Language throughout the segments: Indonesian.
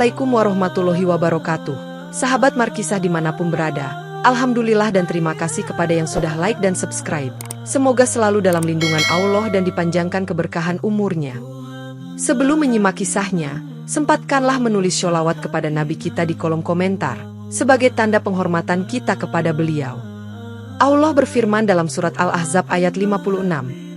Assalamualaikum warahmatullahi wabarakatuh. Sahabat Markisah dimanapun berada, alhamdulillah dan terima kasih kepada yang sudah like dan subscribe. Semoga selalu dalam lindungan Allah dan dipanjangkan keberkahan umurnya. Sebelum menyimak kisahnya, sempatkanlah menulis sholawat kepada Nabi kita di kolom komentar, sebagai tanda penghormatan kita kepada beliau. Allah berfirman dalam surat Al-Ahzab ayat 56,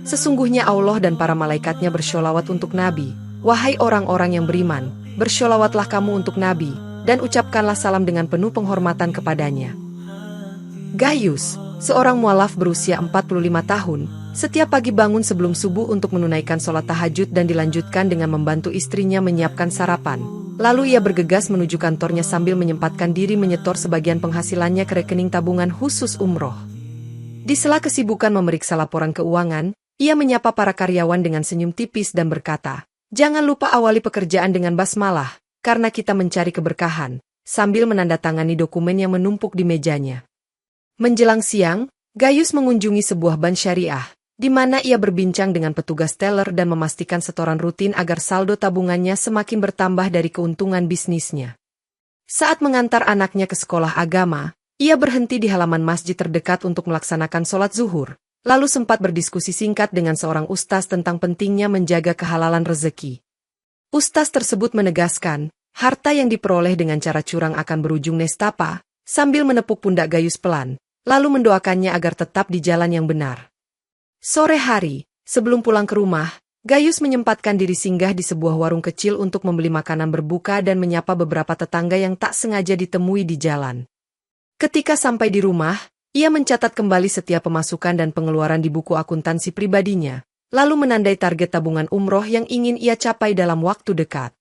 sesungguhnya Allah dan para malaikatnya bersholawat untuk Nabi. Wahai orang-orang yang beriman, bersholawatlah kamu untuk Nabi, dan ucapkanlah salam dengan penuh penghormatan kepadanya. Gayus, seorang mualaf berusia 45 tahun, setiap pagi bangun sebelum subuh untuk menunaikan sholat tahajud dan dilanjutkan dengan membantu istrinya menyiapkan sarapan. Lalu ia bergegas menuju kantornya sambil menyempatkan diri menyetor sebagian penghasilannya ke rekening tabungan khusus umroh. Di sela kesibukan memeriksa laporan keuangan, ia menyapa para karyawan dengan senyum tipis dan berkata, "Jangan lupa awali pekerjaan dengan basmalah, karena kita mencari keberkahan," sambil menandatangani dokumen yang menumpuk di mejanya. Menjelang siang, Gayus mengunjungi sebuah bank syariah, di mana ia berbincang dengan petugas teller dan memastikan setoran rutin agar saldo tabungannya semakin bertambah dari keuntungan bisnisnya. Saat mengantar anaknya ke sekolah agama, ia berhenti di halaman masjid terdekat untuk melaksanakan sholat zuhur, lalu sempat berdiskusi singkat dengan seorang ustaz tentang pentingnya menjaga kehalalan rezeki. Ustaz tersebut menegaskan, harta yang diperoleh dengan cara curang akan berujung nestapa, sambil menepuk pundak Gayus pelan, lalu mendoakannya agar tetap di jalan yang benar. Sore hari, sebelum pulang ke rumah, Gayus menyempatkan diri singgah di sebuah warung kecil untuk membeli makanan berbuka dan menyapa beberapa tetangga yang tak sengaja ditemui di jalan. Ketika sampai di rumah, ia mencatat kembali setiap pemasukan dan pengeluaran di buku akuntansi pribadinya, lalu menandai target tabungan umroh yang ingin ia capai dalam waktu dekat.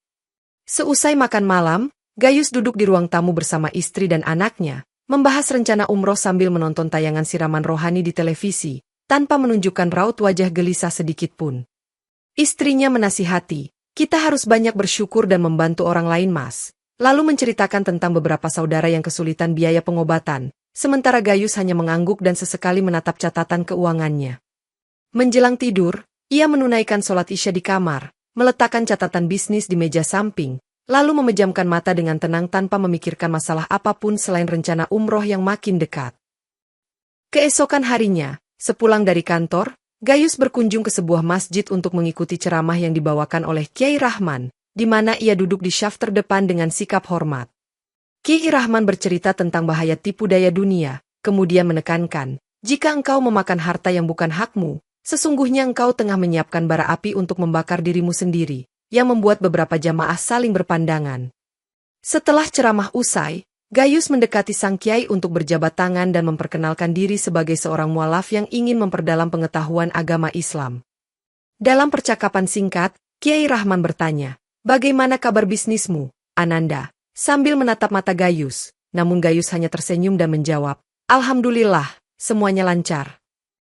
Seusai makan malam, Gayus duduk di ruang tamu bersama istri dan anaknya, membahas rencana umroh sambil menonton tayangan siraman rohani di televisi, tanpa menunjukkan raut wajah gelisah sedikit pun. Istrinya menasihati, "Kita harus banyak bersyukur dan membantu orang lain, Mas." Lalu menceritakan tentang beberapa saudara yang kesulitan biaya pengobatan, sementara Gayus hanya mengangguk dan sesekali menatap catatan keuangannya. Menjelang tidur, ia menunaikan sholat Isya di kamar, meletakkan catatan bisnis di meja samping, lalu memejamkan mata dengan tenang tanpa memikirkan masalah apapun selain rencana umroh yang makin dekat. Keesokan harinya, sepulang dari kantor, Gayus berkunjung ke sebuah masjid untuk mengikuti ceramah yang dibawakan oleh Kiai Rahman, di mana ia duduk di syaf terdepan dengan sikap hormat. Kiai Rahman bercerita tentang bahaya tipu daya dunia, kemudian menekankan, "Jika engkau memakan harta yang bukan hakmu, sesungguhnya engkau tengah menyiapkan bara api untuk membakar dirimu sendiri," yang membuat beberapa jamaah saling berpandangan. Setelah ceramah usai, Gayus mendekati sang kiai untuk berjabat tangan dan memperkenalkan diri sebagai seorang mualaf yang ingin memperdalam pengetahuan agama Islam. Dalam percakapan singkat, Kiai Rahman bertanya, "Bagaimana kabar bisnismu, Ananda?" Sambil menatap mata Gayus, namun Gayus hanya tersenyum dan menjawab, "Alhamdulillah, semuanya lancar."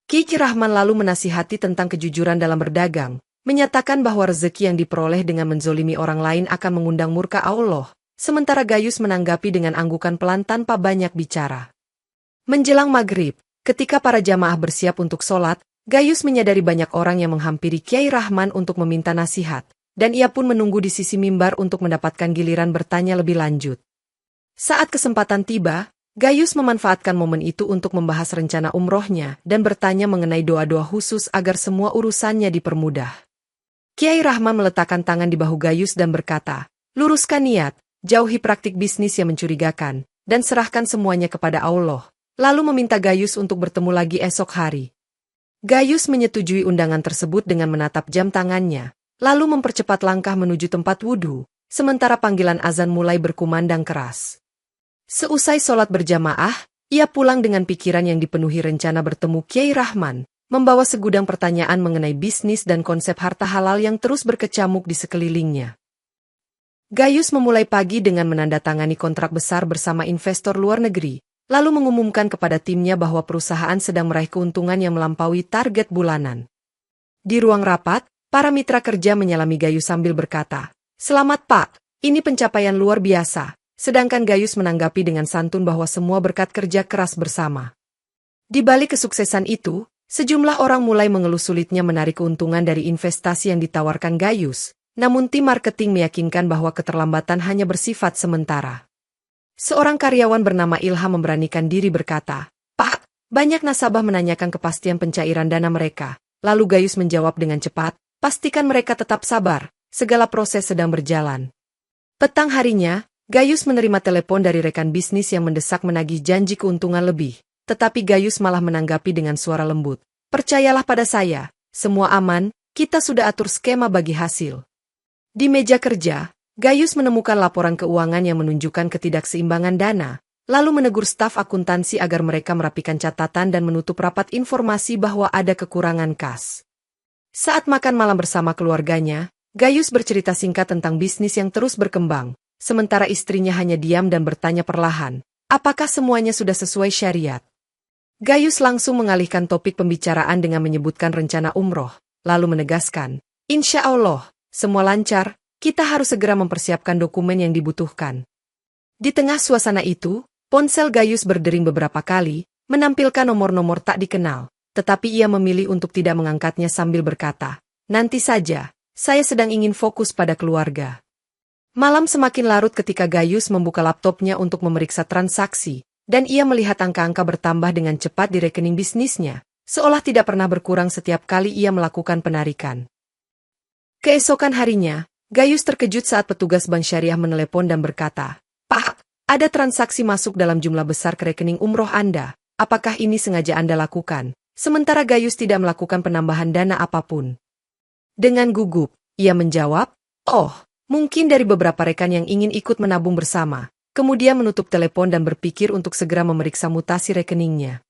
Kiai Rahman lalu menasihati tentang kejujuran dalam berdagang, menyatakan bahwa rezeki yang diperoleh dengan menzolimi orang lain akan mengundang murka Allah, sementara Gayus menanggapi dengan anggukan pelan tanpa banyak bicara. Menjelang maghrib, ketika para jamaah bersiap untuk sholat, Gayus menyadari banyak orang yang menghampiri Kiai Rahman untuk meminta nasihat, dan ia pun menunggu di sisi mimbar untuk mendapatkan giliran bertanya lebih lanjut. Saat kesempatan tiba, Gayus memanfaatkan momen itu untuk membahas rencana umrohnya dan bertanya mengenai doa-doa khusus agar semua urusannya dipermudah. Kiai Rahman meletakkan tangan di bahu Gayus dan berkata, "Luruskan niat, jauhi praktik bisnis yang mencurigakan, dan serahkan semuanya kepada Allah," lalu meminta Gayus untuk bertemu lagi esok hari. Gayus menyetujui undangan tersebut dengan menatap jam tangannya, lalu mempercepat langkah menuju tempat wudhu, sementara panggilan azan mulai berkumandang keras. Seusai sholat berjamaah, ia pulang dengan pikiran yang dipenuhi rencana bertemu Kiai Rahman, membawa segudang pertanyaan mengenai bisnis dan konsep harta halal yang terus berkecamuk di sekelilingnya. Gayus memulai pagi dengan menandatangani kontrak besar bersama investor luar negeri, lalu mengumumkan kepada timnya bahwa perusahaan sedang meraih keuntungan yang melampaui target bulanan. Di ruang rapat, para mitra kerja menyalami Gayus sambil berkata, "Selamat Pak, ini pencapaian luar biasa," sedangkan Gayus menanggapi dengan santun bahwa semua berkat kerja keras bersama. Di balik kesuksesan itu, sejumlah orang mulai mengeluh sulitnya menarik keuntungan dari investasi yang ditawarkan Gayus, namun tim marketing meyakinkan bahwa keterlambatan hanya bersifat sementara. Seorang karyawan bernama Ilham memberanikan diri berkata, "Pak, banyak nasabah menanyakan kepastian pencairan dana mereka." Lalu Gayus menjawab dengan cepat, "Pastikan mereka tetap sabar, segala proses sedang berjalan." Petang harinya, Gayus menerima telepon dari rekan bisnis yang mendesak menagih janji keuntungan lebih. Tetapi Gayus malah menanggapi dengan suara lembut. "Percayalah pada saya, semua aman, kita sudah atur skema bagi hasil." Di meja kerja, Gayus menemukan laporan keuangan yang menunjukkan ketidakseimbangan dana, lalu menegur staf akuntansi agar mereka merapikan catatan dan menutup rapat informasi bahwa ada kekurangan kas. Saat makan malam bersama keluarganya, Gayus bercerita singkat tentang bisnis yang terus berkembang, sementara istrinya hanya diam dan bertanya perlahan, apakah semuanya sudah sesuai syariat. Gayus langsung mengalihkan topik pembicaraan dengan menyebutkan rencana umroh, lalu menegaskan, "Insya Allah, semua lancar, kita harus segera mempersiapkan dokumen yang dibutuhkan." Di tengah suasana itu, ponsel Gayus berdering beberapa kali, menampilkan nomor-nomor tak dikenal, tetapi ia memilih untuk tidak mengangkatnya sambil berkata, "Nanti saja, saya sedang ingin fokus pada keluarga." Malam semakin larut ketika Gayus membuka laptopnya untuk memeriksa transaksi, dan ia melihat angka-angka bertambah dengan cepat di rekening bisnisnya, seolah tidak pernah berkurang setiap kali ia melakukan penarikan. Keesokan harinya, Gayus terkejut saat petugas bank syariah menelepon dan berkata, "Pak, ada transaksi masuk dalam jumlah besar ke rekening umroh Anda, apakah ini sengaja Anda lakukan?" Sementara Gayus tidak melakukan penambahan dana apapun. Dengan gugup, ia menjawab, "Oh, mungkin dari beberapa rekan yang ingin ikut menabung bersama." Kemudian menutup telepon dan berpikir untuk segera memeriksa mutasi rekeningnya.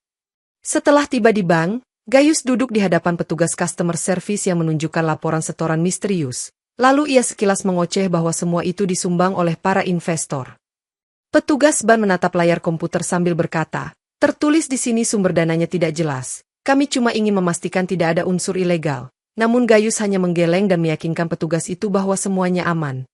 Setelah tiba di bank, Gayus duduk di hadapan petugas customer service yang menunjukkan laporan setoran misterius. Lalu ia sekilas mengoceh bahwa semua itu disumbang oleh para investor. Petugas bank menatap layar komputer sambil berkata, "Tertulis di sini sumber dananya tidak jelas. Kami cuma ingin memastikan tidak ada unsur ilegal." Namun Gayus hanya menggeleng dan meyakinkan petugas itu bahwa semuanya aman.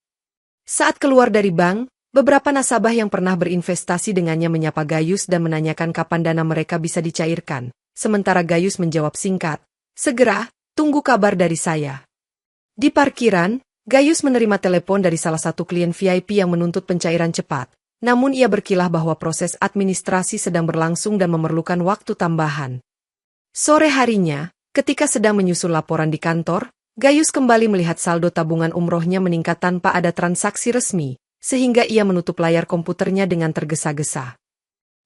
Saat keluar dari bank, beberapa nasabah yang pernah berinvestasi dengannya menyapa Gayus dan menanyakan kapan dana mereka bisa dicairkan. Sementara Gayus menjawab singkat, "Segera, tunggu kabar dari saya." Di parkiran, Gayus menerima telepon dari salah satu klien VIP yang menuntut pencairan cepat. Namun ia berkilah bahwa proses administrasi sedang berlangsung dan memerlukan waktu tambahan. Sore harinya, ketika sedang menyusun laporan di kantor, Gayus kembali melihat saldo tabungan umrohnya meningkat tanpa ada transaksi resmi, sehingga ia menutup layar komputernya dengan tergesa-gesa.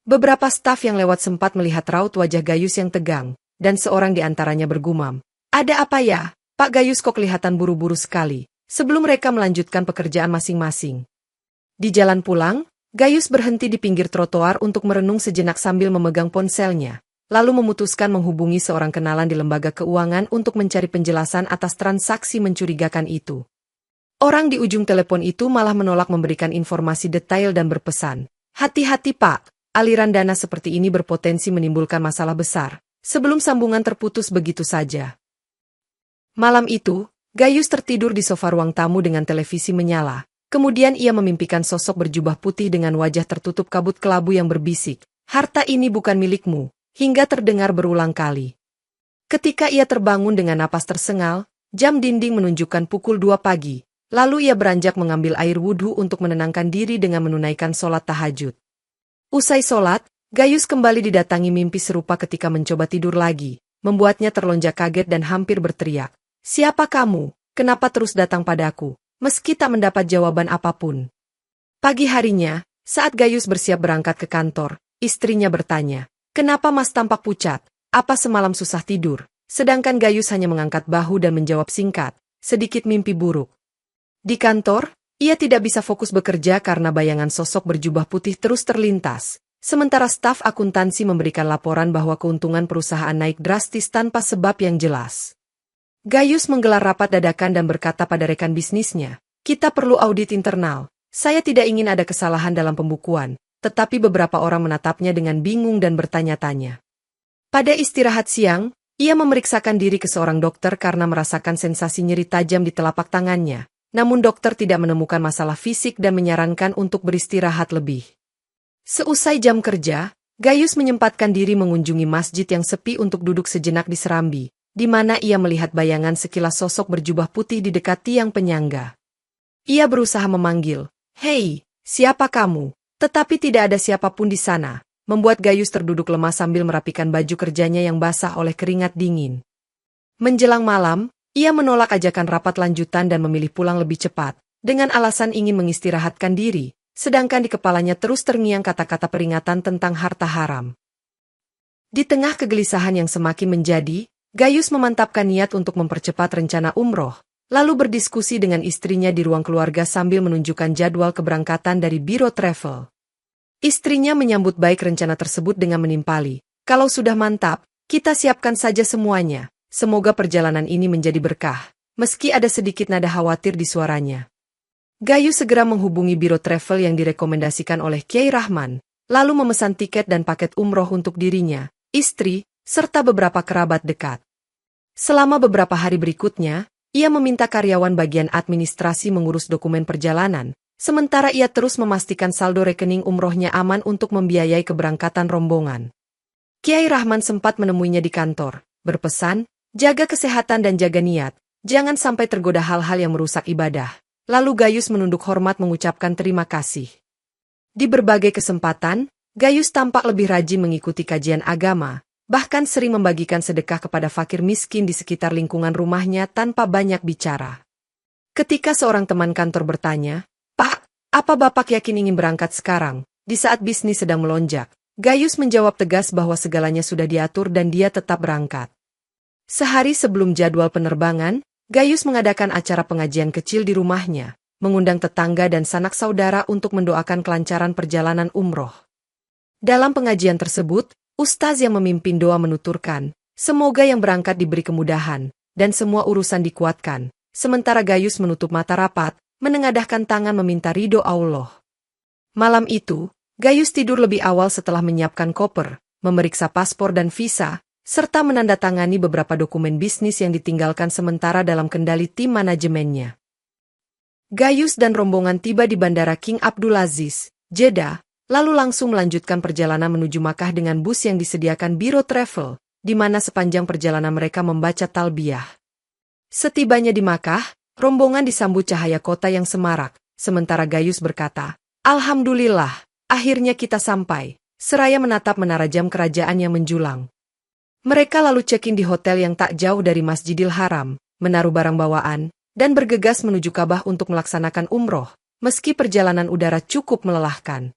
Beberapa staf yang lewat sempat melihat raut wajah Gayus yang tegang, dan seorang di antaranya bergumam, "Ada apa ya, Pak Gayus kok kelihatan buru-buru sekali," sebelum mereka melanjutkan pekerjaan masing-masing. Di jalan pulang, Gayus berhenti di pinggir trotoar untuk merenung sejenak sambil memegang ponselnya, lalu memutuskan menghubungi seorang kenalan di lembaga keuangan untuk mencari penjelasan atas transaksi mencurigakan itu. Orang di ujung telepon itu malah menolak memberikan informasi detail dan berpesan, "Hati-hati Pak, aliran dana seperti ini berpotensi menimbulkan masalah besar." Sebelum sambungan terputus begitu saja. Malam itu, Gayus tertidur di sofa ruang tamu dengan televisi menyala. Kemudian ia memimpikan sosok berjubah putih dengan wajah tertutup kabut kelabu yang berbisik, "Harta ini bukan milikmu," hingga terdengar berulang kali. Ketika ia terbangun dengan napas tersengal, jam dinding menunjukkan pukul 2 pagi. Lalu ia beranjak mengambil air wudhu untuk menenangkan diri dengan menunaikan sholat tahajud. Usai sholat, Gayus kembali didatangi mimpi serupa ketika mencoba tidur lagi, membuatnya terlonjak kaget dan hampir berteriak, "Siapa kamu? Kenapa terus datang padaku?" Meski tak mendapat jawaban apapun. Pagi harinya, saat Gayus bersiap berangkat ke kantor, istrinya bertanya, "Kenapa Mas tampak pucat? Apa semalam susah tidur?" Sedangkan Gayus hanya mengangkat bahu dan menjawab singkat, "Sedikit mimpi buruk." Di kantor, ia tidak bisa fokus bekerja karena bayangan sosok berjubah putih terus terlintas, sementara staf akuntansi memberikan laporan bahwa keuntungan perusahaan naik drastis tanpa sebab yang jelas. Gayus menggelar rapat dadakan dan berkata pada rekan bisnisnya, "Kita perlu audit internal. Saya tidak ingin ada kesalahan dalam pembukuan." Tetapi beberapa orang menatapnya dengan bingung dan bertanya-tanya. Pada istirahat siang, ia memeriksakan diri ke seorang dokter karena merasakan sensasi nyeri tajam di telapak tangannya. Namun dokter tidak menemukan masalah fisik dan menyarankan untuk beristirahat lebih. Seusai jam kerja, Gayus menyempatkan diri mengunjungi masjid yang sepi untuk duduk sejenak di serambi, di mana ia melihat bayangan sekilas sosok berjubah putih di dekat tiang penyangga. Ia berusaha memanggil, "Hei, siapa kamu?" Tetapi tidak ada siapapun di sana, membuat Gaius terduduk lemah sambil merapikan baju kerjanya yang basah oleh keringat dingin. Menjelang malam, ia menolak ajakan rapat lanjutan dan memilih pulang lebih cepat, dengan alasan ingin mengistirahatkan diri, sedangkan di kepalanya terus terngiang kata-kata peringatan tentang harta haram. Di tengah kegelisahan yang semakin menjadi, Gaius memantapkan niat untuk mempercepat rencana umroh, lalu berdiskusi dengan istrinya di ruang keluarga sambil menunjukkan jadwal keberangkatan dari biro travel. Istrinya menyambut baik rencana tersebut dengan menimpali, "Kalau sudah mantap, kita siapkan saja semuanya. Semoga perjalanan ini menjadi berkah," meski ada sedikit nada khawatir di suaranya. Gaius segera menghubungi biro travel yang direkomendasikan oleh Kiai Rahman, lalu memesan tiket dan paket umroh untuk dirinya, istri, serta beberapa kerabat dekat. Selama beberapa hari berikutnya, ia meminta karyawan bagian administrasi mengurus dokumen perjalanan, sementara ia terus memastikan saldo rekening umrohnya aman untuk membiayai keberangkatan rombongan. Kiai Rahman sempat menemuinya di kantor, berpesan, "Jaga kesehatan dan jaga niat, jangan sampai tergoda hal-hal yang merusak ibadah." Lalu Gaius menunduk hormat mengucapkan terima kasih. Di berbagai kesempatan, Gaius tampak lebih rajin mengikuti kajian agama, bahkan sering membagikan sedekah kepada fakir miskin di sekitar lingkungan rumahnya tanpa banyak bicara. Ketika seorang teman kantor bertanya, "Pak, apa Bapak yakin ingin berangkat sekarang, di saat bisnis sedang melonjak?" Gaius menjawab tegas bahwa segalanya sudah diatur dan dia tetap berangkat. Sehari sebelum jadwal penerbangan, Gaius mengadakan acara pengajian kecil di rumahnya, mengundang tetangga dan sanak saudara untuk mendoakan kelancaran perjalanan umroh. Dalam pengajian tersebut, Ustaz yang memimpin doa menuturkan, "Semoga yang berangkat diberi kemudahan, dan semua urusan dikuatkan." Sementara Gaius menutup mata rapat, menengadahkan tangan meminta ridho Allah. Malam itu, Gaius tidur lebih awal setelah menyiapkan koper, memeriksa paspor dan visa, serta menandatangani beberapa dokumen bisnis yang ditinggalkan sementara dalam kendali tim manajemennya. Gaius dan rombongan tiba di Bandara King Abdulaziz, Jeddah, lalu langsung melanjutkan perjalanan menuju Makkah dengan bus yang disediakan biro travel, di mana sepanjang perjalanan mereka membaca talbiyah. Setibanya di Makkah, rombongan disambut cahaya kota yang semarak, sementara Gaius berkata, "Alhamdulillah, akhirnya kita sampai," seraya menatap menara jam kerajaan yang menjulang. Mereka lalu check-in di hotel yang tak jauh dari Masjidil Haram, menaruh barang bawaan, dan bergegas menuju Ka'bah untuk melaksanakan umroh, meski perjalanan udara cukup melelahkan.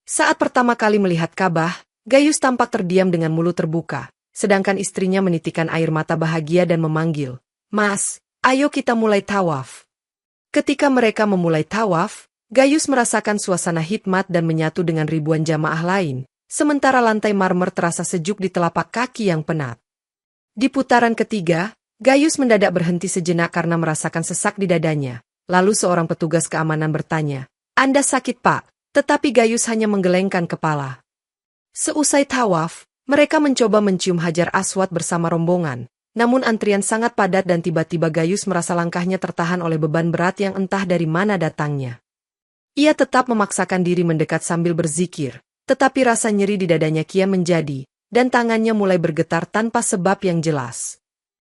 Saat pertama kali melihat Ka'bah, Gaius tampak terdiam dengan mulut terbuka, sedangkan istrinya menitikan air mata bahagia dan memanggil, "Mas, ayo kita mulai tawaf." Ketika mereka memulai tawaf, Gaius merasakan suasana hikmat dan menyatu dengan ribuan jamaah lain, sementara lantai marmer terasa sejuk di telapak kaki yang penat. Di putaran ketiga, Gaius mendadak berhenti sejenak karena merasakan sesak di dadanya, lalu seorang petugas keamanan bertanya, "Anda sakit, Pak?" Tetapi Gaius hanya menggelengkan kepala. Seusai tawaf, mereka mencoba mencium Hajar Aswad bersama rombongan, namun antrian sangat padat dan tiba-tiba Gaius merasa langkahnya tertahan oleh beban berat yang entah dari mana datangnya. Ia tetap memaksakan diri mendekat sambil berzikir, tetapi rasa nyeri di dadanya kian menjadi, dan tangannya mulai bergetar tanpa sebab yang jelas.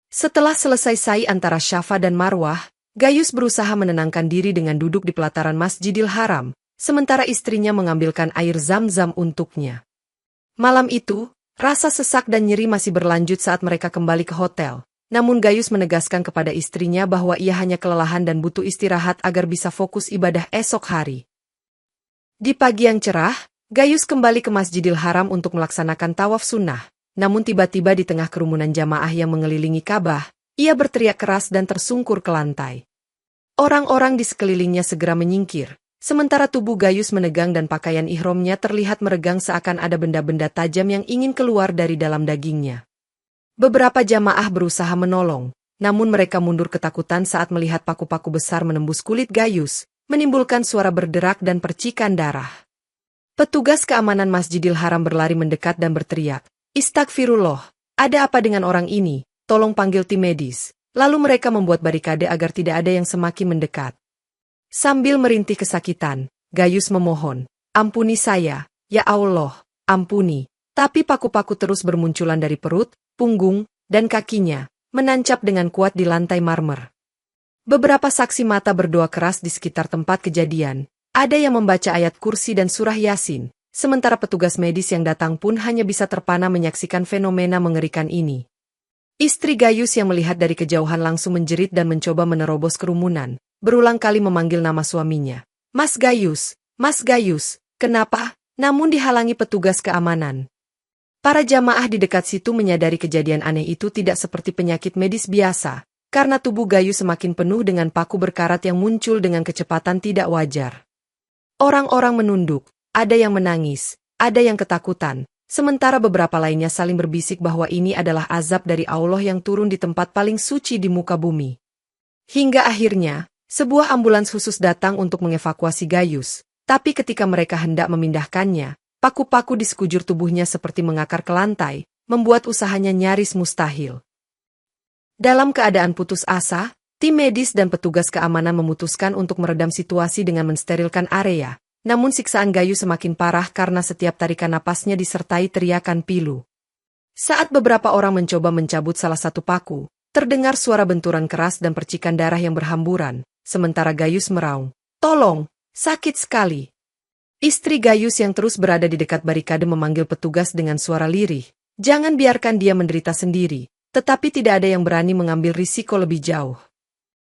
Setelah selesai sa'i antara Syafa dan Marwah, Gaius berusaha menenangkan diri dengan duduk di pelataran Masjidil Haram, sementara istrinya mengambilkan air zam-zam untuknya. Malam itu, rasa sesak dan nyeri masih berlanjut saat mereka kembali ke hotel, namun Gaius menegaskan kepada istrinya bahwa ia hanya kelelahan dan butuh istirahat agar bisa fokus ibadah esok hari. Di pagi yang cerah, Gaius kembali ke Masjidil Haram untuk melaksanakan tawaf sunnah, namun tiba-tiba di tengah kerumunan jamaah yang mengelilingi Ka'bah, ia berteriak keras dan tersungkur ke lantai. Orang-orang di sekelilingnya segera menyingkir, sementara tubuh Gaius menegang dan pakaian ihramnya terlihat meregang seakan ada benda-benda tajam yang ingin keluar dari dalam dagingnya. Beberapa jamaah berusaha menolong, namun mereka mundur ketakutan saat melihat paku-paku besar menembus kulit Gaius, menimbulkan suara berderak dan percikan darah. Petugas keamanan Masjidil Haram berlari mendekat dan berteriak, "Istagfirullah, ada apa dengan orang ini? Tolong panggil tim medis." Lalu mereka membuat barikade agar tidak ada yang semakin mendekat. Sambil merintih kesakitan, Gaius memohon, "Ampuni saya, ya Allah, ampuni." Tapi paku-paku terus bermunculan dari perut, punggung, dan kakinya menancap dengan kuat di lantai marmer. Beberapa saksi mata berdoa keras di sekitar tempat kejadian. Ada yang membaca ayat kursi dan surah Yasin, sementara petugas medis yang datang pun hanya bisa terpana menyaksikan fenomena mengerikan ini. Istri Gayus yang melihat dari kejauhan langsung menjerit dan mencoba menerobos kerumunan, berulang kali memanggil nama suaminya. Mas Gayus, kenapa? Namun dihalangi petugas keamanan. Para jamaah di dekat situ menyadari kejadian aneh itu tidak seperti penyakit medis biasa, karena tubuh Gayus semakin penuh dengan paku berkarat yang muncul dengan kecepatan tidak wajar. Orang-orang menunduk, ada yang menangis, ada yang ketakutan, sementara beberapa lainnya saling berbisik bahwa ini adalah azab dari Allah yang turun di tempat paling suci di muka bumi. Hingga akhirnya, sebuah ambulans khusus datang untuk mengevakuasi Gayus, tapi ketika mereka hendak memindahkannya, paku-paku di sekujur tubuhnya seperti mengakar ke lantai, membuat usahanya nyaris mustahil. Dalam keadaan putus asa, tim medis dan petugas keamanan memutuskan untuk meredam situasi dengan mensterilkan area, namun siksaan Gayus semakin parah karena setiap tarikan napasnya disertai teriakan pilu. Saat beberapa orang mencoba mencabut salah satu paku, terdengar suara benturan keras dan percikan darah yang berhamburan, sementara Gayus meraung, "Tolong, sakit sekali." Istri Gayus yang terus berada di dekat barikade memanggil petugas dengan suara lirih, "Jangan biarkan dia menderita sendiri," tetapi tidak ada yang berani mengambil risiko lebih jauh.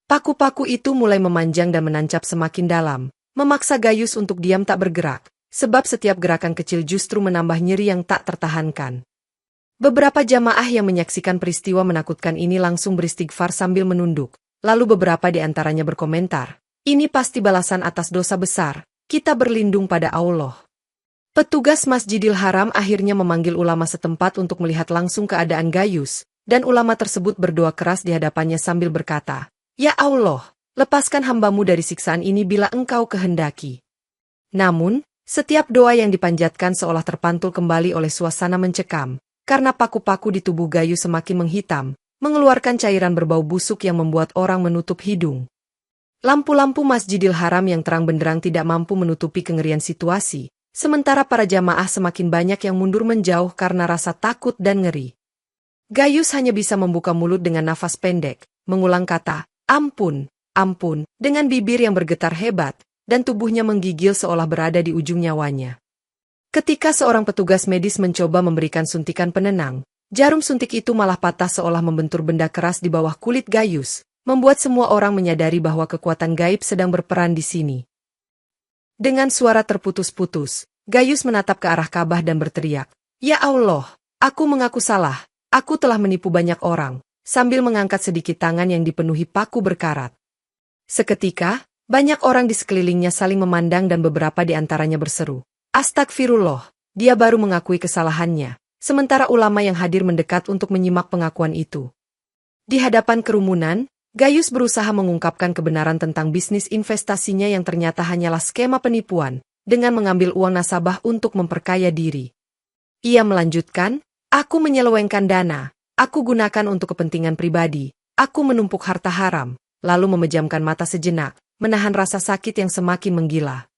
Paku-paku itu mulai memanjang dan menancap semakin dalam, memaksa Gayus untuk diam tak bergerak, sebab setiap gerakan kecil justru menambah nyeri yang tak tertahankan. Beberapa jamaah yang menyaksikan peristiwa menakutkan ini langsung beristighfar sambil menunduk, lalu beberapa di antaranya berkomentar, "Ini pasti balasan atas dosa besar, kita berlindung pada Allah." Petugas Masjidil Haram akhirnya memanggil ulama setempat untuk melihat langsung keadaan Gayus, dan ulama tersebut berdoa keras di hadapannya sambil berkata, "Ya Allah, lepaskan hamba-Mu dari siksaan ini bila Engkau kehendaki." Namun, setiap doa yang dipanjatkan seolah terpantul kembali oleh suasana mencekam, karena paku-paku di tubuh Gayus semakin menghitam, mengeluarkan cairan berbau busuk yang membuat orang menutup hidung. Lampu-lampu Masjidil Haram yang terang benderang tidak mampu menutupi kengerian situasi, sementara para jamaah semakin banyak yang mundur menjauh karena rasa takut dan ngeri. Gayus hanya bisa membuka mulut dengan nafas pendek, mengulang kata, "Ampun, ampun," dengan bibir yang bergetar hebat, dan tubuhnya menggigil seolah berada di ujung nyawanya. Ketika seorang petugas medis mencoba memberikan suntikan penenang, jarum suntik itu malah patah seolah membentur benda keras di bawah kulit Gayus, membuat semua orang menyadari bahwa kekuatan gaib sedang berperan di sini. Dengan suara terputus-putus, Gayus menatap ke arah Ka'bah dan berteriak, "Ya Allah, aku mengaku salah, aku telah menipu banyak orang," sambil mengangkat sedikit tangan yang dipenuhi paku berkarat. Seketika, banyak orang di sekelilingnya saling memandang dan beberapa di antaranya berseru, "Astagfirullah, dia baru mengakui kesalahannya," sementara ulama yang hadir mendekat untuk menyimak pengakuan itu. Di hadapan kerumunan, Gayus berusaha mengungkapkan kebenaran tentang bisnis investasinya yang ternyata hanyalah skema penipuan, dengan mengambil uang nasabah untuk memperkaya diri. Ia melanjutkan, "Aku menyelewengkan dana, aku gunakan untuk kepentingan pribadi, aku menumpuk harta haram," lalu memejamkan mata sejenak, menahan rasa sakit yang semakin menggila.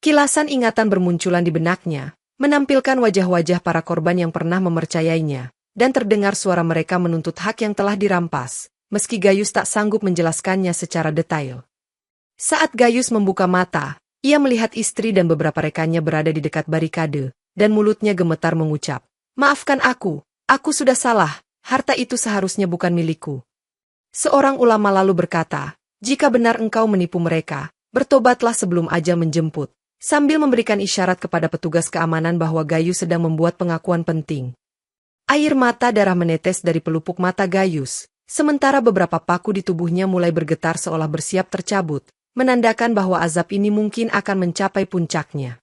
Kilasan ingatan bermunculan di benaknya, menampilkan wajah-wajah para korban yang pernah mempercayainya, dan terdengar suara mereka menuntut hak yang telah dirampas, meski Gayus tak sanggup menjelaskannya secara detail. Saat Gayus membuka mata, ia melihat istri dan beberapa rekannya berada di dekat barikade, dan mulutnya gemetar mengucap, "Maafkan aku sudah salah, harta itu seharusnya bukan milikku." Seorang ulama lalu berkata, "Jika benar engkau menipu mereka, bertobatlah sebelum ajal menjemput," sambil memberikan isyarat kepada petugas keamanan bahwa Gayus sedang membuat pengakuan penting. Air mata darah menetes dari pelupuk mata Gayus, sementara beberapa paku di tubuhnya mulai bergetar seolah bersiap tercabut, menandakan bahwa azab ini mungkin akan mencapai puncaknya.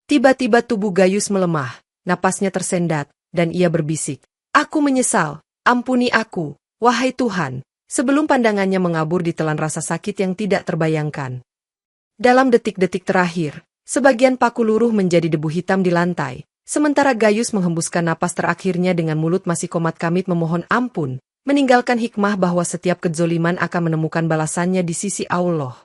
Tiba-tiba tubuh Gayus melemah, napasnya tersendat, dan ia berbisik, "Aku menyesal, ampuni aku, wahai Tuhan," sebelum pandangannya mengabur ditelan rasa sakit yang tidak terbayangkan. Dalam detik-detik terakhir, sebagian paku luruh menjadi debu hitam di lantai, sementara Gayus menghembuskan napas terakhirnya dengan mulut masih komat kamit memohon ampun, meninggalkan hikmah bahwa setiap kezoliman akan menemukan balasannya di sisi Allah.